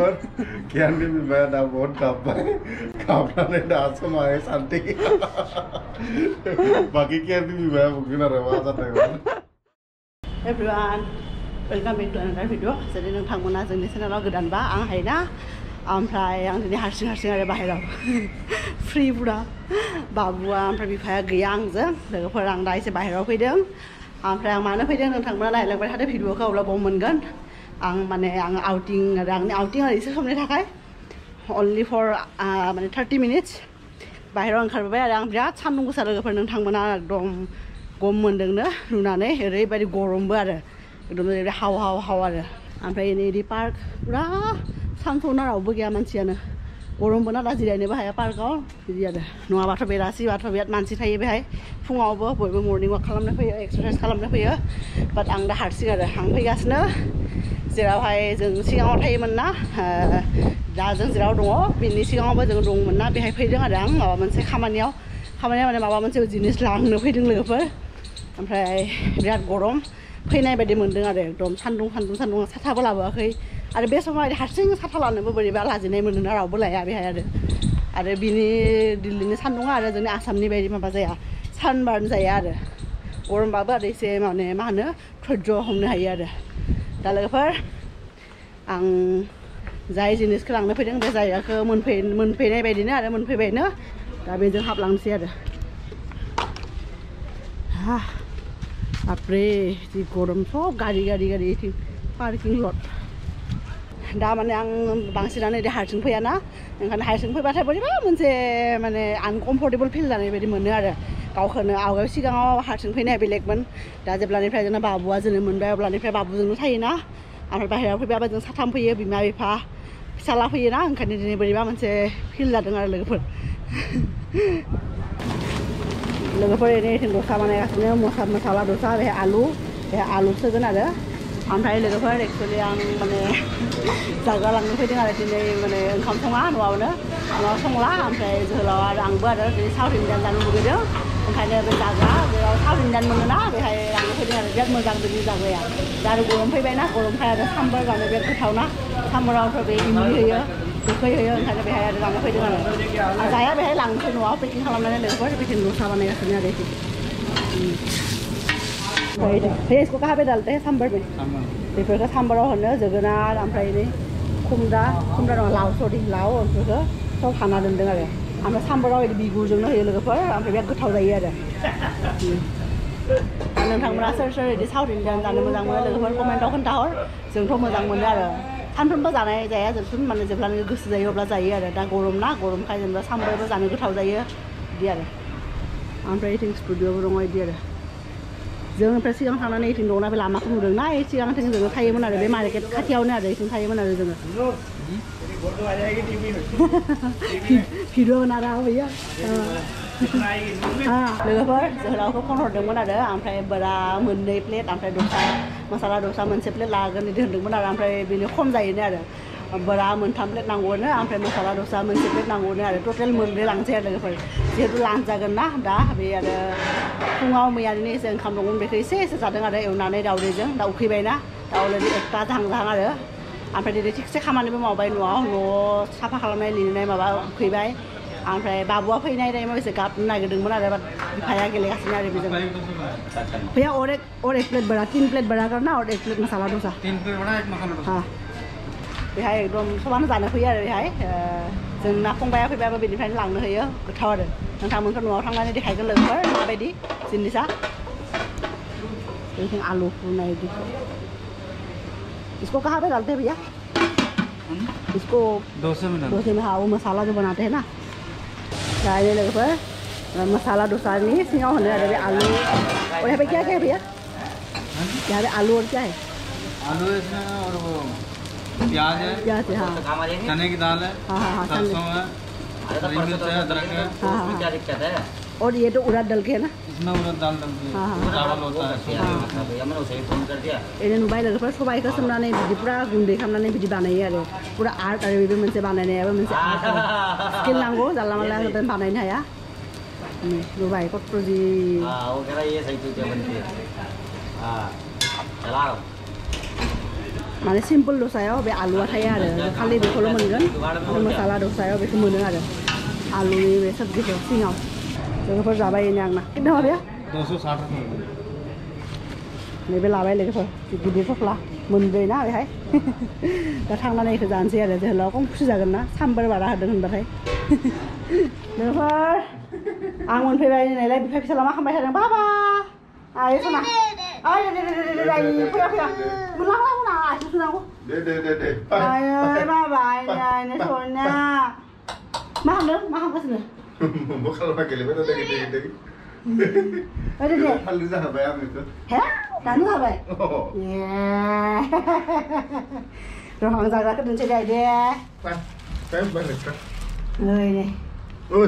लोगोफोर गियाननि बिमाया दा बहुत गाबनानै दासो माहाय सान्थि बाखि गियाननि बिमाया बुंगोन आरो मा जादोंमोन everyone welcome back to another video जुदि नोंथांमोना जोंनि चेनेलाव गोदानबा आं हायना ओमफ्राय आं दिनै हारसिं आरो बाहेराव फ्रि पुरा बाबुआ ओमफ्राय बिफाया गैया आंजों लोगोफोर आं दा एसे बाहेराव फैदों ओमफ्राय आं मानो फैदों नोंथांमोना नायलांबाय थादो भिडिअखौ अब्ला बाव मोनगोन आं माने आं आउटिं आरो आंनि आउटिं आरो एसे समनि थाखाय अनलि फर माने 30 मिनिट्स बाहेराव ओंखारबाय आरो आं बिराद सान्दुं गोसा लोगोफोर नोंथांमोना एकदम गम मोनदोंनो नुनानै ओरैबायदि गरमबो आरो एकदम ओरैबायदि हाव आरो ओमफ्राय नै पार्क पुरा सानफोराव रावबो गैया मानसियानो गरमबो ना दा जिरायनोबो हाया पार्कआव बिदि आरो नङाबाथ' बेलासिबाथ' बिराद मानसि थायो बेहाय फुङावबो बयबो मर्निं वाक खालामनो फैयो एक्सारसाइज खालामनो फैयो बाट आं दा हारसिं आरो आं फैगासिनो जेरावहाय जों सिगाङाव थायोमोन ना दा जों जेराव दङ बिनि सिगाङावबो जों दंमोन ना बेहाय फैदों आरो आं माबा मोनसे खामानिया माने माबा मोनसे जिनिस लांनो फैदों लोगोफोर ओमफ्राय बिराद गरम फैनाय बायदि मोन्दों आरो एकदम सान्दुं साथाबो लाबोआखै आरो बे समाव हारसिं साथा लानोबो बोरैबा लाजिनाय मोनोना रावबो लाया बेहाय आरो बिनि दिल्लीनि सान्दुङा आरो जोंनि आसामनि बायदि माबा जाया सानबार्न जाया आरो गरमबाबो आरो एसे माने मा होनो धैर्य हमनो हायो आरो दा लोगोफोर आं जाय जिनिसखौ लांनो फैदों बे जायगाखौ मोनफैनाय बायदिनो आरो मोनफैबायनो दा बेजों हाबलांसै आरो बापरे जि गरम सब गारि पार्किं लट दा माने आं बांसिनानो बिदि हारसिं फैयाना ओंखायनो हारसिं फैबाथाय बोरैबा मोनसे माने आनकमफर्टेबल फिल जानाय बायदि मोनो आरो गावखौनो आवगायाव सिगाङाव हारसिं फैनाया बेलेगमोन दा जेब्लानिफ्राय जोंना बाबुआ जोनोम मोनबाय अब्लानिफ्राय बाबुजोंनो थायोना ओमफ्राय बाहेरायाव फैबाबो जों साथाम फैयो बिमा बिफा फिसाला फैयोना ओंखायनो दिनै बोरैबा मोनसे फिल जादों आरो लोगोफोर ओरैनो दसा बानायगासिनो मसाला दसा बेहाय आलु सोगोन आरो ओमफ्राय लोगोफोर एक्सुवेलि आं माने जाग्रा लांनो फैदों आरो दिनै माने ओंखाम सङा न'आव संला ओमफ्राय जोहोलाव आरो आंबो आरो दिनै साउथ इण्डियान जानो लुगैदों ओंखायनो बे जाग्रा जेराव साउथ इण्डियान मोनोना बेहाय लांनो फैदों आरो बिराद मोजां बिनि जाग्राया दा आरो गरम फैबायना गरमखाय आरो साम्बार जानो बिराद गोथावना साम्बारावथ' बे इमलि होयो गोखै होयो ओंखायनो बेहाय आरो लांनो फैदों आरो जाया बेहाय लांनोसै न'आव पेकिं खालामनानै लोगोफोर पेकिं दसा बानायगासिनो आरो भैया इसको कहाँ पे डालते हैं सांभर में बेफोरखौ सांभराव होनो जोगोनार ओमफ्राय नै खुमब्रा नङा लाव बेफोरखौ सब हाना दोनदों आरो ओमफ्राय सांभराव बिदि बिगुरजोंनो होयो लोगोफोर ओमफ्राय बिराद गोथाव जायो आरो नोंथांमोना सोर बिदि साउथ इण्डियान जानो मोजां मोनो लोगोफोर कमेन्टआव खोन्थाहर जोंथ' मोजां मोनो आरो सानफ्रोमबो जानाय जाया जोंथ' माने जेब्लानो गोसो जायो अब्ला जायो आरो दा गरमखाय जेनेबा सांभरबो जानो गोथाव जायो बिदि आरो ओमफ्राय इथिं स्टुडिअ'बो दङ बिदि आरो जों ओमफ्राय सिगां थांनानै इथिं दंना बे लामाखौ नुदोंना सिगांथिं जोङो थायोमोन आरो बे मार्केट खाथियावनो आरो इथिं थायोमोन आरो जोङो भिडिअ बना रहा भैया लोगोफोर जोहोलावखौ फन हरदोंमोन आरो ओमफ्राय बोरा मोननै प्लेट ओमफ्राय मसाला दसा मोनसे प्लेट लागोन बिदि होनदोंमोन आरो ओमफ्राय बेनो खम जायोनो आरो बोरा मोनथाम प्लेट नांगौनो ओमफ्राय मसाला दसा मोनसे प्लेट नांगौनो आरो टटेल मोनब्रै लांसै आरो लोगोफोर जिहेतु लान्च जागोन ना दा बे आरो फुङाव मैयानिनो एसे ओंखाम दंमोन बेखौ एसे जादों आरो एवनानै दाउदैजों दा उखैबायना दा अलरेडि एकथा जाहां आरो ओमफ्राय दिनै थिगसे खामानिबो मावबाय न' साफा खालामनाय लिरनाय माबा उखैबाय ओमफ्राय बाबुआ फैनाय टाइमाव एसे गाबनो नागिरदोंमोन आरो बिफाया गेलेगासिनो आरो बेजों भैया और एक प्लेट बड़ा 3 प्लेट बड़ा करना और 1 प्लेट मसाला डोसा 3 प्लेट बड़ा 1 मसाला डोसा बेहाय एकदम सबानो जानो फैयो आरो बेहाय जोंना फंबाया फैबाबो बेनिफ्रायनो लांनो होयो गोथाव आरो नोंथांमोनखौ न'आव थांनानै देखायगोन लोगोफोर माबायदि जिनिसा जोंथिं आलु फुनाय बिदि इसको कहाँ पे डालते हैं भैया इसको डोसे में हाँ वो मसाला जो बनाते हैं ना चाहिए लोगोफोर मसाला डोसानि सिङाव होनो आरो बे आलु और यहाँ पे क्या है भैया यहाँ पे आलू और क्या है आलू इसमें और वो प्याज है हाँ चने की दाल है हाँ सरसों है हरी मिर्च है अदरक है क्या दिक्कत है और ये तो उड़द डल के है ना इसमें उड़द दाल डलती है चावल होता है मैंने उसे फोन कर दिया एरैनो नुबाय लोगोफोर सबाइखौ सोमनानै बिदि पुरा गुन्दै खालामनानै बिदि बानायो आरो पुरा आर्ट आरो बेबो मोनसे बानायनायाबो मोनसे आर्ट स्किल नांगौ जानला मानला बानायनो हाया नुबाय कत जि वो कह रहा ये सही चीज़ बनती है चलाओ माने सिम्पोल दसायाव बे आलुआ थायो आरो खालि बेखौल' मोनगोन आरो मसाला दसायाव बेखौ मोनो आरो आलुनि बे सबजिखौ सिङाव लोगोफोर जाबाय ने आंना कितना हो गया 260 नैबे लाबाय लोगोफोर गिदिर थफ्ला मोनब्रै ना बेहाय दा थांनानै बेखौ जानोसै आरो जोहोलाव खम खुसि जागोन ना साम्बार बारा होदों होनबाथाय लोगोफोर आं मोनफैबाय नालाय बिफा फिसाला मा खालामबाय थादों बाबा आइ सना ओइ दे फैया मोनलांना आथिं सुनांगौ दे आइ बाबा आइनो सना मा खालामगासिनो मा खालामना गेलेबाय थादों गिदिर ओइ दे हालु जाबाय आं बेखौ हे दानो जाबाय रहां जाग्राखौ दोनसै दे ओइ नै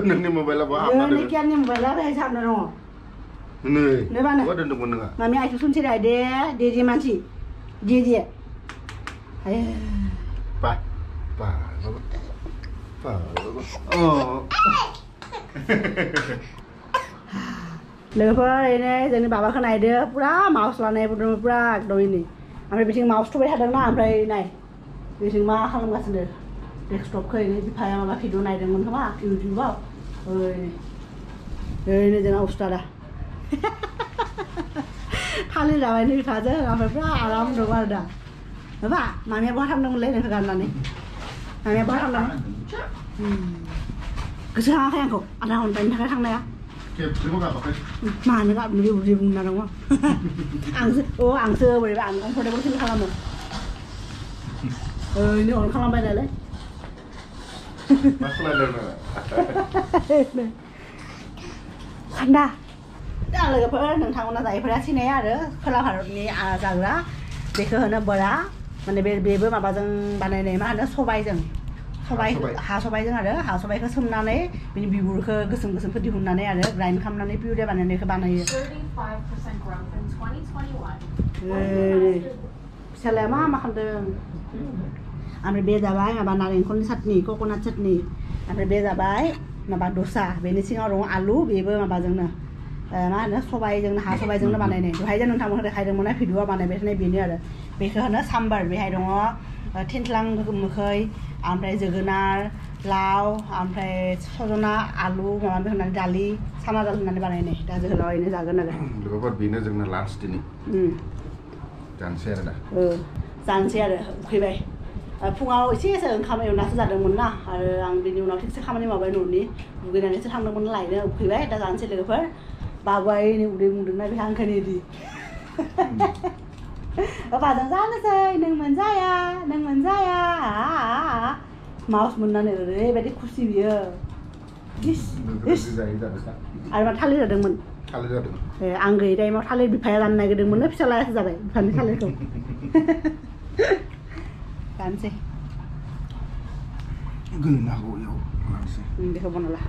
नोंनि मबाइला बहा हाबना नोंनि कियारनि मबाइला बेहाय हाबना दङ नै बहा दोनदोंमोन नोङो मामी आइखौ सुनसै दे मानसि दे आय लोगोफोर ओरैनो जोंनि बाबाखौ नायदो पुरा माउस लानाय पुरा एकदम इनि ओमफ्राय बिथिं माउस थुबाय थादोंना ओमफ्राय नाय बिथिं मा खालामगासिनो डेस्कटपखौ ओरैनो बिफाया माबा भिडिअ नायदोंमोन खोमा इउटुबाव ओरैनो जोंना उस्तादा थालिर जाबाय नै बिफाजों ओमफ्राय पुरा आराम दं आरो दा माबा मामिया बहा थांदोंमोनलै नोंखौ गाननानै मामिया बहा थांदोंमोन गोसो खाङाखै आंखौ आधा घन्टानि थाखाय थांनाया मानो गाबनो बेबायदि बुंना दङ आंसो बोरैबा आनकमफर्टेबल फिल खालामो ओरैनो अन खालामबाय नालाय थान्दा दा लोगोफोर नोंथांमोना जायफोरा सिनाया आरो खोला भारतनि जाग्रा बेखौ होनो बरा माने बेबो माबाजों बानायनाय मा होनो सबाइजों हा सबाइजों आरो हा सबाइखौ सोमनानै बिनि बिगुरखौ गोसोमखौ दिहुननानै आरो ग्राइन्ड खालामनानै पिउरे बानायनायखौ बानायो फिसालाया मा खालामदों ओमफ्राय बे जाबाय माबा नारेंखलनि चाटनि कक'नाट चाटनि ओमफ्राय बे जाबाय माबा दसा बेनि सिङाव दङ आलु बेबो माबाजोंनो मा होनो सबाइजोंनो हा सबाइजोंनो बानायनाय बेहाय जे नोंथांमोनखौ देखायदोंमोन भिडिअआ बानायबाय थानाय बेनो आरो बेखौ होनो साम्बार बेहाय दङ थिनथ्लां मोखै ओमफ्राय जोगोनार लाव ओमफ्राय सजना आलु माबा होनानै दालि साना दाल होनानै बानायनाय दा जोहोलाव ओरैनो जागोन आरो लोगोफोर बेनो जोंना लान्च दिनै जानोसै आरो दा जानोसै आरो उखैबाय फुङाव एसे ओंखाम एवनासो जादोंमोन ना आरो आं बिनि उनाव थिगसे खामानि मावबाय न'नि दुगैनानैसो थांदोंमोन लायनो उखैबाय दा जानोसै लोगोफोर बाबुआ नै उदै बुंदोंना बेहा ओंखायनो इदि बाबाजों जानोसै नों मोनजाया माउस मोननानै ओरैबायदि खुसि बियो आरो मा थालिर जादोंमोन आं गैयै टाइमाव थालिर बिफाया जानो नागिरदोंमोन फिसालायासो जाबाय बिफानि थालिरखौ जानोसै बेखौ बनाला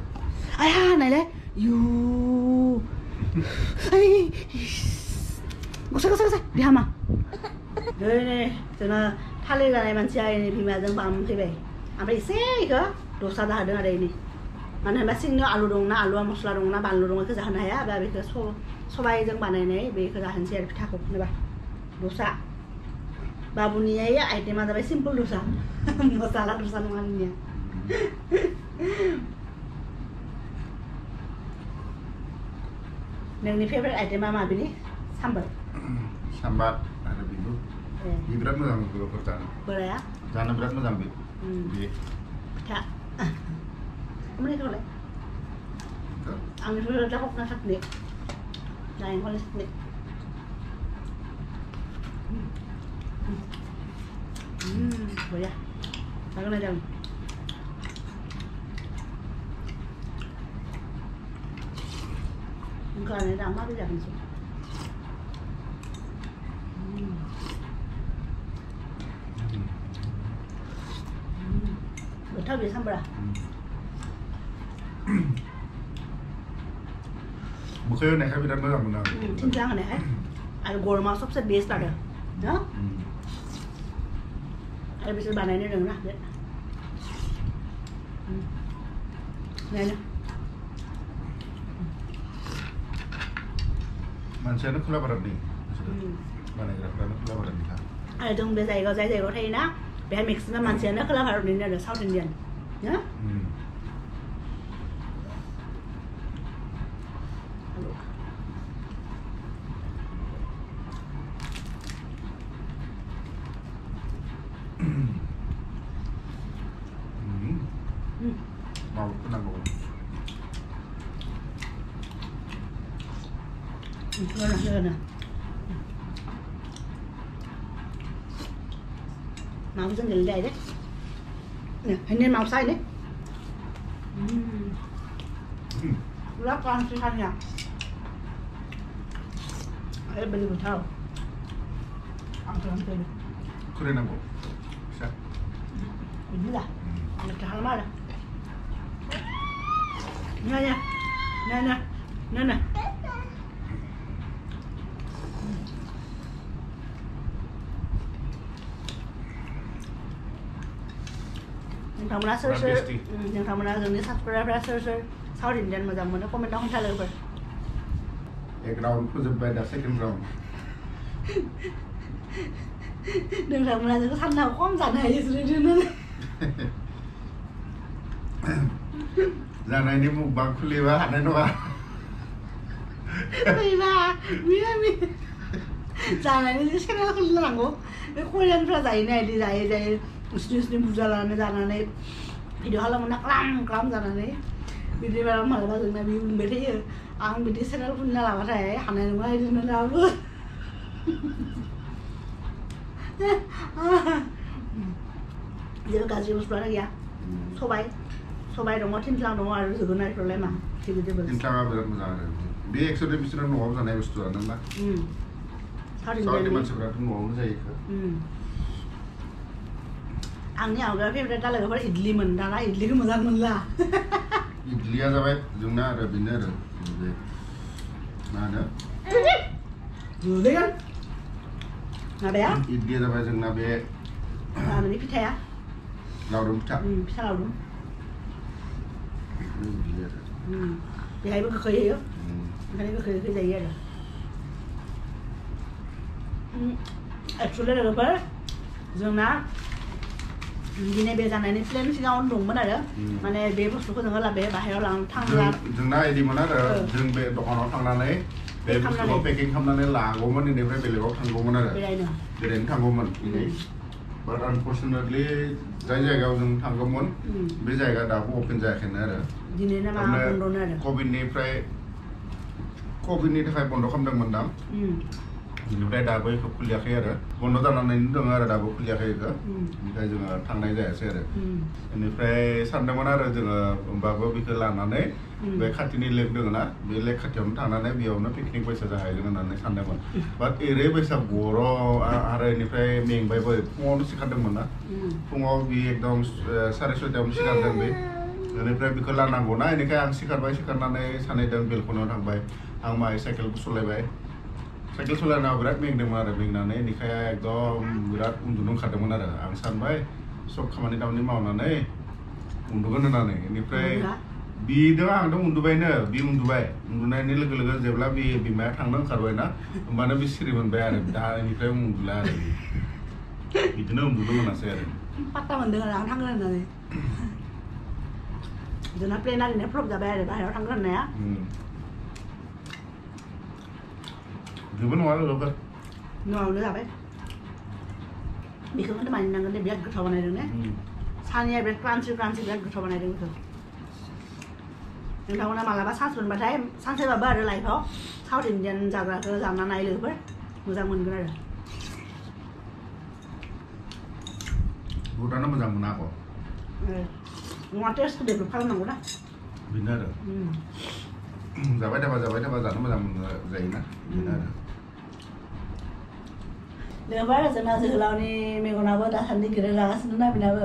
आया नायलाय गसा बिहामा नै जोंना थालिर जानाय मानसिया नै बिमाजों बाम फैबाय ओमफ्राय एसे बेखौ दसा जाहोदों आरो इनि मानो होनबा सिंनियाव आलु दंना आलुआ मस्ला दंना बानलु दं बेखौ जाहोनो हाया बा बेखौ सबाइजों बानायनाय बेखौ जाहोनोसै आरो फिथाखौ जेनेबा दसा बाबुनिया आइटेमा जाबाय सिम्पोल दसा मसाला दसा नङा आंनिया नोंनि फेभरेट आइटेमा मा बेनि साम्बार आरो बेबो बिराद मोजां लोगोफोर बोराया जानो बिराद मोजां बे फिथा ओमफ्राय खावलाय आंनि फेभरेट कक'नाट चाटनि नारेंखलनि चाटनि बरिया जागोन ना जागोन ओंखारनानै दा माबोरै जागोनसै गोथाव बे साम्बारा मोखै होनायखाय बिराद मोजां मोनो आं थिनथ्लां होनायखाय आरो गरमा सबसे बेस्ट आरो ना आरो बिसोर बानायनो रोङो ना बे नायनो मानसियानो खोला भारतनि बानायग्राफ्रानो खोला भारतनिखा आरो जों बे जायगायाव जाय जायगायाव थायोना बेहाय मेक्सिमाम मानसियानो खोला भारतनिनो आरो साउथ इण्डियान ना mau kenapa Gana. Máu dân gần đây đấy. Nè, hình như màu xanh đấy. Lát con sẽ ăn nhỉ. Đây bên bên thau. Ăn thôi. 그래 나고 자 Ini dah. Nak hal mana? Nè. Yang tahu mana search, yang tahu mana jenis subscriber search, South Indian macam mana komen dong saya lepas. एक round फोजोबबाय दा second round Đừng tahu mana jenis thằng nào không giản hay gì nữa. जानायनि मुखबां खुलिबा हानाय नङा Mira, mi. जानायनि channel खुलिनांगौ बे कोरियानफ्रा जायो स्नि बुरजा लानानै जानानै भिडिअ खालामो क्लाम जानानै बिदि मालाबा जोंना बि बुंबाय थायो आं बिदि चेनेल खुलिना लाबाथाय हानाय नङा बिदिनो दाबो जेबो गाज्रि बुस्थुआनो गैया सबाय दङ थिनथ्लां दङ आरो जोगोनारफोरलाय मा भेजिटेबल्स थिनथ्लाङा बिराद मोजां आरो बे एक्सुवेलि बिसोरो न'आव जानाय बुस्थुआनो ना साउथनि मानसिफोराथ' न'आवनो जायो आंनि आवगायाव फेभरेट लोगोफोर इडलिमोन दाना इडलिखौ मोजां मोनला इडलिया जाबाय जोंना आरो बेनो आरो बे मा होनो जुदेगोन माबाया इडलिया जाबाय जोंना बे माबानि फिथाया लावदुम फिथा फिथा लावदुम इडलि आरो बेहायबो गोखै होयो ओंखायनो गोखै जायो आरो एक्सुवेलि लोगोफोर जोंना दिनै बे जानायनि प्लेन सिगाङावनो दंमोन आरो माने बे बुस्थुखौ जोङो बे बाहेरायाव थांला जोंना इदिमोन आरो जों बे दखानाव थांनानै बे बुस्थुखौ पेकिं खालामनानै लागौमोन बेनिफ्राय बेलेगाव थांगौमोन आरो बेरायनो थांगौमोन बाट आनफर्चुनेटलि जाय जायगायाव जों थांगौमोन बे जायगा दाबो अपेन जायाखैनो आरो दिनैना मा बन्द'नो आरो कभिडनि थाखाय बन्द' खालामदोंमोन दां बेनिफ्राय दाबो बेखौ खुलियाखै आरो बन्द' जानानैनो दङ आरो दाबो खुलियाखै बेखौ ओमफ्राय जोङो थांनाय जायासै आरो बेनिफ्राय सानदोंमोन आरो जोङो होमबाबो बेखौ लानानै बे खाथिनि लेक दङ ना बे लेक खाथियावनो थांनानै बेयावनो पिकनिक बायसा जाहैगोन होननानै सानदोंमोन बाट ओरैबायसा गरम आरो बेनिफ्राय मेंबायबो फुङावनो सिखारदोंमोन ना फुङाव बे एकदम 6:30 सिखारदों बे बेनिफ्राय बेखौ लानांगौ ना बेनिखाय आं सिखारनानै सानैदों बेलकनियाव थांबाय आं माहाय साइकेलबो सलायबाय साइकेल सलायनायाव बिराद मेंदोंमोन आरो मेंनानै बेनिखाय एकदम बिराद उन्दुनो ओंखारदोंमोन आरो आं सानबाय सब खामानि दामानि मावनानै उन्दुगोन होननानै बेनिफ्राय बिदों आंथ' उन्दुबायनो बि उन्दुनायनि लोगो लोगो जेब्ला बे बिमाया थांनो ओंखारबाय ना होमबानो बि सिरि मोनबाय आरो दा बेनिफ्राय उन्दुला आरो बिदिनो उन्दुनो मोनासै आरो पात्ता मोनदों आरो आं थांगोन होननानै जोंना प्लेन ओरैनो फ्लप जाबाय आरो बाहेरायाव थांगोन होननाया जेबो नङा लोगोफोर न'आवनो जाबाय बेखौ माने मानिनांगोन दे बिराद गोथाव बानायदों ने सानिया बिराद क्रान्सि बिराद गोथाव बानायदों बेखौ नोंथांमोना मालाबा चान्स मोनबाथाय सानसेबाबो आरो लाइफआव साउथ इण्डियान जाग्राखौ जाना नाय लोगोफोर मोजां मोनगोन आरो बहुतानो मोजां मोना आख' अमा टेस्टखौ डेभेलप खालामनांगौ ना बेनो आरो जाबाय थाबा जानो मोजां जायोना बेनो आरो लोगोफोर जोंना जोहोलावनि मेगनाबो दासान्दि गिदिर जागासिनो ना बेनाबो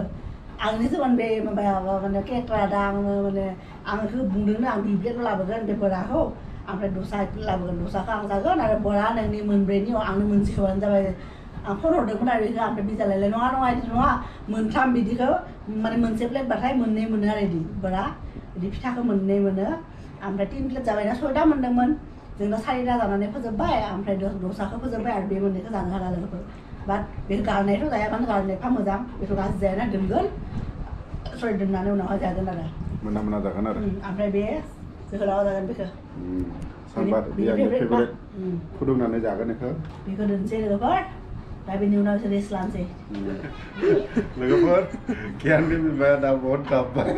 आंनि सोमोन बे माबाया माने केकरा दा आङो माने आंखौ बुंदोंनो आं बिब्लेट लाबोगोन बे बोराखौ ओमफ्राय दसा लाबोगोन दसाखौ आं जागोन आरो बोरा नोंनि मोनब्रैनि आंनो मोनसे होबानो जाबाय आं फन हरदोंमोन आरो बेखौ ओमफ्राय बिजालायलाय नङा बिदि नङा मोनथाम बिदिखौ माने मोनसे प्लेटबाथाय मोननै मोनो आरो बिदि बोरा बिदि फिथाखौ मोननै मोनो ओमफ्राय 3 प्लेट जाबायना 6टा मोनदोंमोन जोंना 4टा जानानै फोजोबबाय ओमफ्राय दसाखौ फोजोबबाय आरो बे मोननैखौ जानो हाला लोगोफोर बाट बेखौ गारनायथ' जाया मानो गारनायफा मोजां बेखौ गाज्रि जायाना दोनगोन सरि दोननानै उनावहाय जागोन आरो मोना जागोन आरो ओमफ्राय बे जोहोलावा जागोन बेखौ सानबार बियानि फेभरेट फुदुंनानै जागोन बेखौ दोनसै लोगोफोर दा बेनि उनाव जों रेस्ट लानोसै लोगोफोर गियाननि बिमाया दा बहुत गाबबाय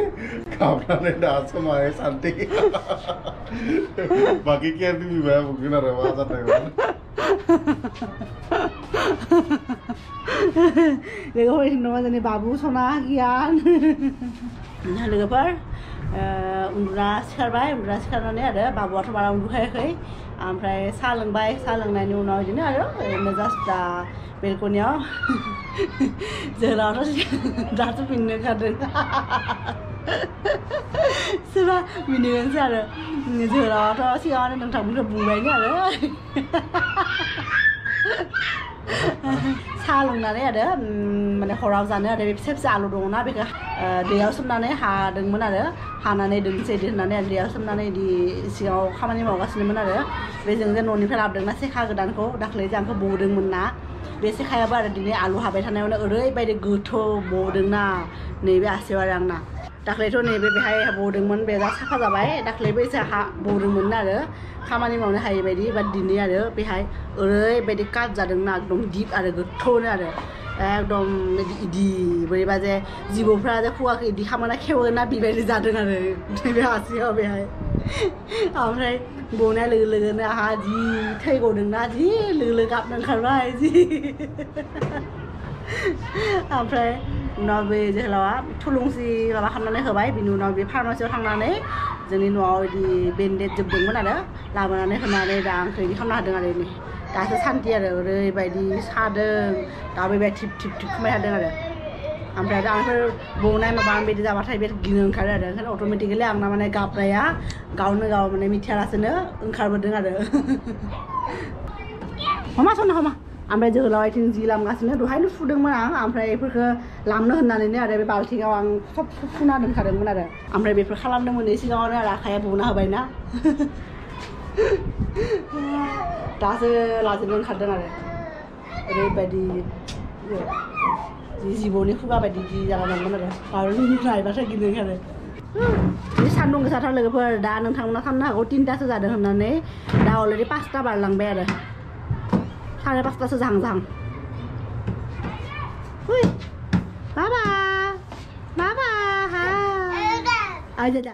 गाबनानै दासो माहाय सान्थि बाखि गियाननि बिमाया बुंगोन आरो मा जादोंमोन लोगोफोर नङा जोंनि बाबु सना गियान लोगोफोर उन्दुना सिखारनानै आरो बाबुआथ' बारा उन्दुखायाखै ओमफ्राय साहा लोंबाय साहा लोंनायनि उनाव बिदिनो आरो ओरैनो जास्ट दा बेलकनियाव जोहोलावाथ' दाथ' मिनिनो ओंखारदों सोरबा मिनिगोनसो आरो जोहोलावाथ' सिगाङावनो नोंथांमोनखौ बुंबायनो आरो साहा लोंनानै आरो माने हराव जानो आरो बे फिसा फिसा आलु दङना बेखौ दैयाव सोमनानै हादोंमोन आरो हानानै दोनसै इदि होननानै आरो दैयाव सोमनानै इदि सिगाङाव खामानि मावगासिनोमोन आरो बेजों जे न'निफ्राय लाबोदोंना सेखा गोदानखौ दाख्लै जों आंखौ बौदोंमोन ना बे सेखायाबो आरो दिनै आलु हाबाय थानायावनो ओरैबायदि गोथौ बौदोंना नैबे आसियाव आरो आंना दाख्लैथ' नैबे बेहाय बौदोंमोन बे दा साफा जाबाय दाख्लैबो एसे बौदोंमोन आरो खामानि मावनो हायै बायदि बाट दिनै आरो बेहाय ओरैबायदि काट जादोंना एकदम दिप आरो गोथौनो आरो एकदम इदि बोरैबा जे जिबौफ्रा जे खुगाखौ इदि खालामना खेवोना बेबायदि जादों आरो नैबे आसियाव बेहाय ओमफ्राय बौनाय लोगो लोगोनो आंहा जि थै गदोंना जि लोगो लोगो गाबनो ओंखारबाय जि ओमफ्राय उनाव बे जोहोलावा थुलुंसि माबा खालामनानै होबाय बिनि उनाव बे फार्मासियाव थांनानै जोंनि न'आव बिदि बेन्डेड जोबदोंमोन आरो लाबोनानै होनानै दा आंखौ बिदि खालामना होदों आरो इनि दासो सान्थि आरो ओरैबायदि सादों दा बेबायदि थिप थिप थिप खालामबाय थादों आरो ओमफ्राय दा आंफोर बौनाय माबा बिदि जाबाथाय बिराद गिनो ओंखारो आरो ओंखायनो अट'मेटिकेलि आंना माने गाबनाया गावनो गाव माने मिथियालासेनो ओंखारबोदों आरो हमा सना हमा ओमफ्राय जोहोलावा इथिं जि लामगासिनो दहायनो फुदोंमोन आं ओमफ्राय बेफोरखौ लामनो होननानैनो आरो बे बाल्थिङाव आं सब फुना दोनखादोंमोन आरो ओमफ्राय बेफोर खालामदोंमोन नै सिगाङावनो आरो आखाइया बौना होबायना दासो लाजोबनो ओंखारदों आरो ओरैबायदि जिबौनि खुगा बायदि जि जाना दंमोन आरो नायबाथाय गिनो ओंखारो बे सान्दुं गोसाथार लोगोफोर दा नोंथांमोना साननो हागौ 3टासो जादों होननानै दा अलरेडि 5टा बारलांबाय आरो 5:30 जाहां हुई बाबा आजा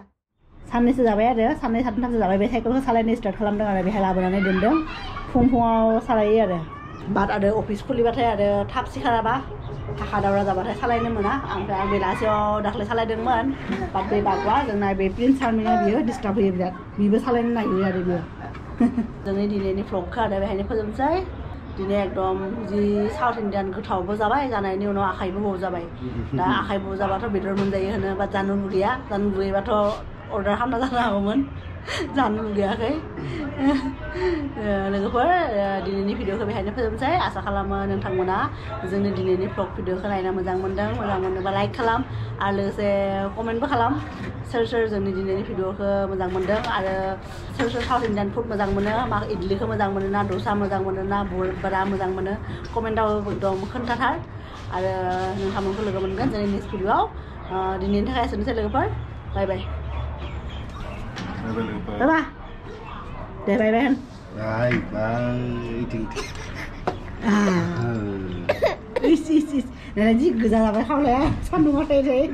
साननैसो जाबाय आरो साननै सानथामसो जाबाय बे साइकेलखौ सालायनो स्टार्ट खालामदों आरो बेहाय लाबोनानै दोनदों फुङाव सालायो आरो बाट आरो अफिस खुलिबाथाय आरो थाब सिखाराबा थाखा दावरा जाबाथाय सालायनो मोना ओमफ्राय आं बेलासियाव दाख्लै सालायदोंमोन बाट बे बागुआ जोंना बे प्रिन्स आर्मिना बियो डिस्टार्ब होयो बिराद बिबो सालायनो नागिरो आरो बियो जोंनि दिनैनि भ्लगखौ आरो बेहायनो फोजोबनोसै दिनै एकदम जि साउथ इन्डियान गोथावबो जाबाय जानायनि उनाव आखाइबो बौ जाबाय दा आखाइ बौ जाबाथ' बेदर मोनजायो होनो बाट जानो लुगैयाबाथ' अर्डार खालामना जानो हागौमोन जानो लुगैयाखै लोगोफोर दिनैनि भिडिअखौ बेहायनो फोजोबनोसै आसा खालामो नोंथांमोना जोंनि दिनैनि भ्लग भिडिअखौ नायना मोजां मोनोबा लाइक खालाम आरो लोगोसे कमेन्टबो खालाम सोर जोंनि दिनैनि भिडिअखौ मोजां मोनदों आरो सोर साउथ इन्डियान फुड मोजां मोनो मा इडलिखौ मोजां मोनो ना दसा मोजां मोनो ना बरा मोजां मोनो कमेन्टआव एकदम खोन्थाथार आरो नोंथांमोनखौ लोगो मोनगोन जोंनि नेक्स्ट भिडिअआव दिनैनि थाखाय एसेनोसै लोगोफोर बाय बाय Bye. Để bye bye. Bye. Này là gì cứ ra là phải không lẽ. Sao đúng không thế?